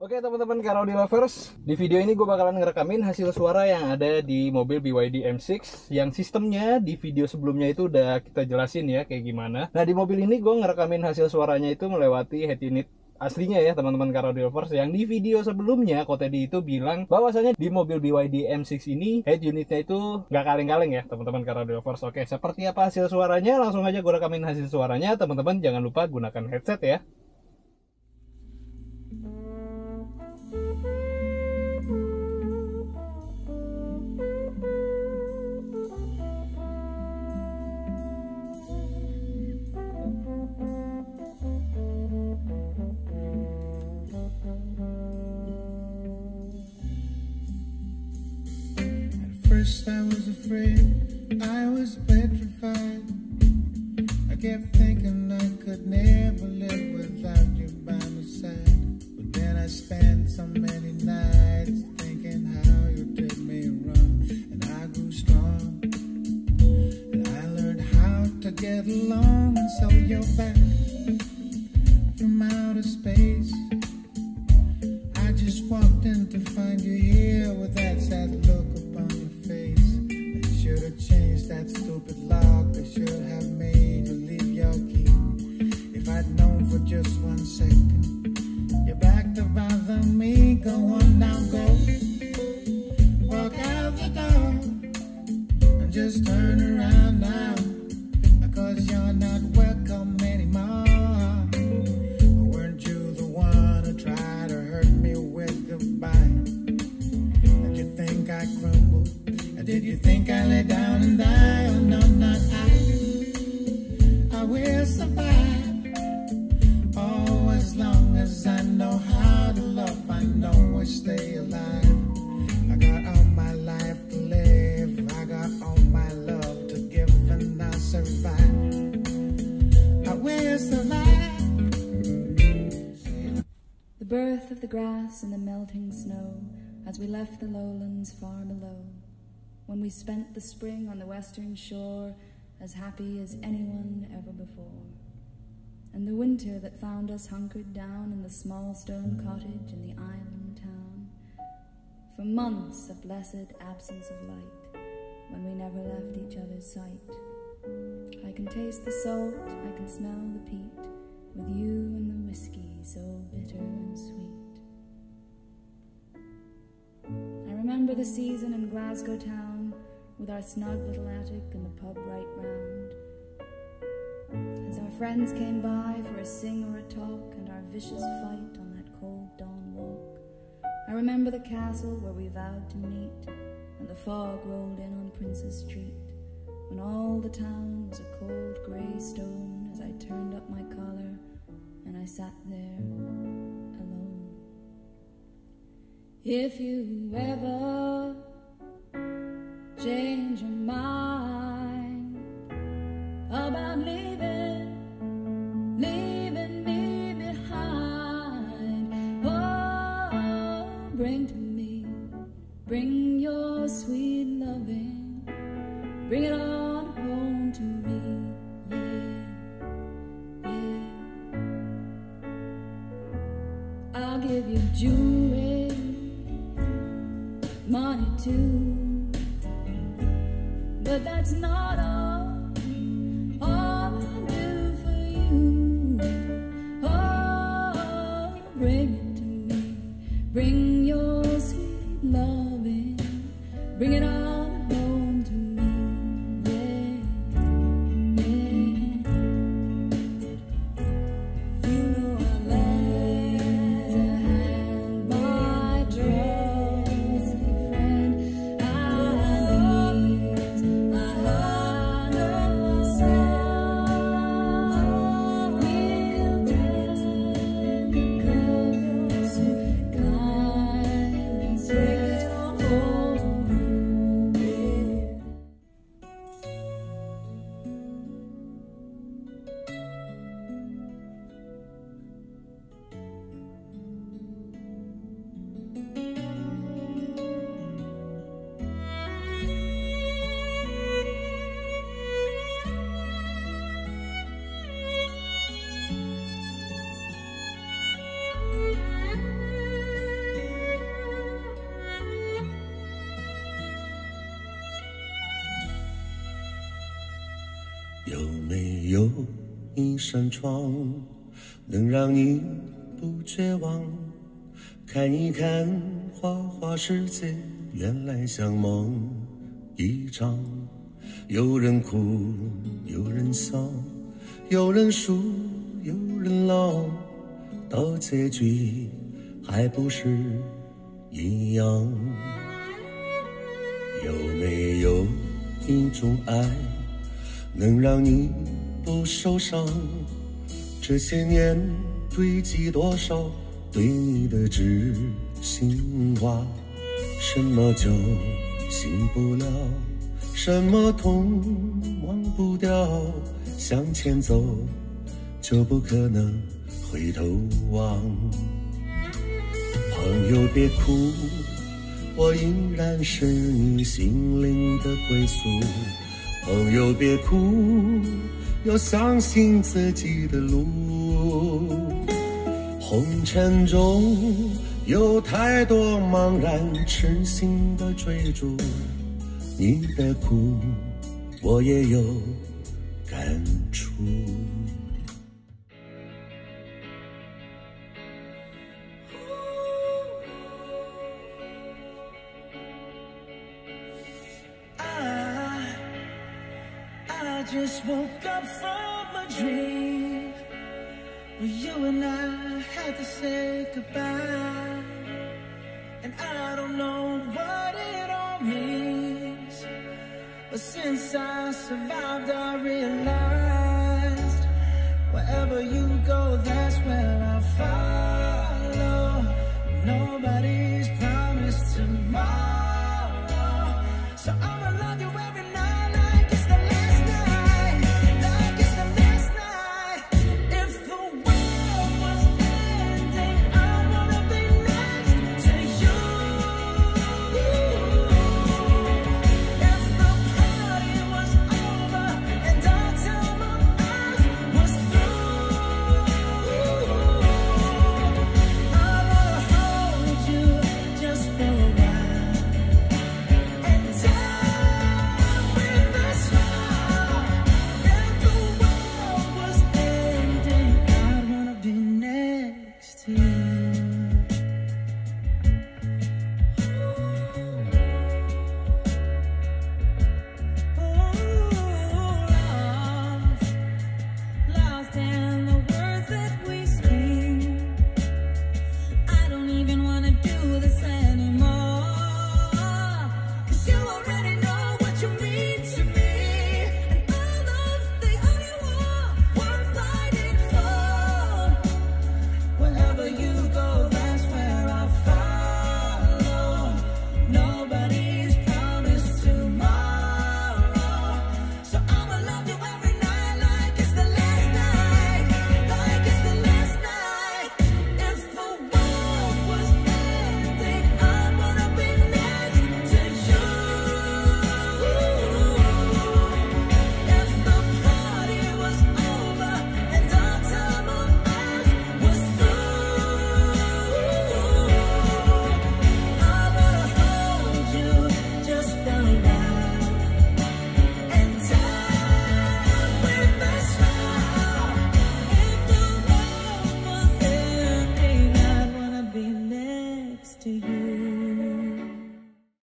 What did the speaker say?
Oke teman-teman Karodi Lovers, di video ini gue bakalan ngerekamin hasil suara yang ada di mobil BYD M6 yang sistemnya di video sebelumnya itu udah kita jelasin ya kayak gimana. Nah di mobil ini gue ngerekamin hasil suaranya itu melewati head unit aslinya ya teman-teman Karodi Lovers, yang di video sebelumnya Kotedi itu bilang bahwasanya di mobil BYD M6 ini head unitnya itu nggak kaleng-kaleng ya teman-teman Karodi Lovers. Oke, seperti apa hasil suaranya? Langsung aja gue rekamin hasil suaranya. Teman-teman jangan lupa gunakan headset ya. First I was afraid, I was petrified. I kept thinking I could never live without you by my side. But then I spent so many nights thinking how you did me wrong. And I grew strong, and I learned how to get along. And so you're back from outer space. I just walked in to find you here with that sad look upon your face. I should have changed that stupid lock. I should have made you leave your key. If I'd known for just 1 second you're back to bother me. Go on now, go. Walk out the door and just turn around now, because you're not welcome anymore. Weren't you the one who tried to hurt me with goodbye? Did you think I crumbled? Did you think I lay down and die? Oh no, not I will survive. Oh, as long as I know how to love, I know I stay alive. I got all my life to live, I got all my love to give, and I'll survive. I will survive. The birth of the grass and the melting snow as we left the lowlands far below, when we spent the spring on the western shore as happy as anyone ever before, and the winter that found us hunkered down in the small stone cottage in the island town, for months of blessed absence of light, when we never left each other's sight. I can taste the salt, I can smell the peat, with you and the whiskey so bitter and sweet. I remember the season in Glasgow town, with our snug little attic and the pub right round, as our friends came by for a sing or a talk, and our vicious fight on that cold dawn walk. I remember the castle where we vowed to meet, and the fog rolled in on Prince's Street, when all the town was a cold grey stone, as I turned up my collar and I sat there alone. If you ever change your mind about leaving me behind, oh, bring your sweet loving, bring it on home to me, yeah, yeah. I'll give you jewelry, money too, but that's not all I do for you. Oh, bring it to me, bring your sweet loving, bring it on home to me, yeah, yeah. You know I lend a hand, my trusty friend. I need my heart 有没有一扇窗，能让你不绝望？看一看花花世界，原来像梦一场。有人哭，有人笑，有人输，有人老，到结局还不是一样。有没有一种爱，能让你不受伤？这些年堆积多少对你的知心话？什么就醒不了，什么痛忘不掉，向前走就不可能回头望。朋友别哭，我依然是你心灵的归宿。朋友别哭，要相信自己的路。红尘中有太多茫然痴心的追逐，你的苦我也有感触。I just woke up from a dream where you and I had to say goodbye, and I don't know what it all means, but since I survived I realized wherever you go, that's where I'll follow. Nobody's promised tomorrow, so I'ma love you every night. To you.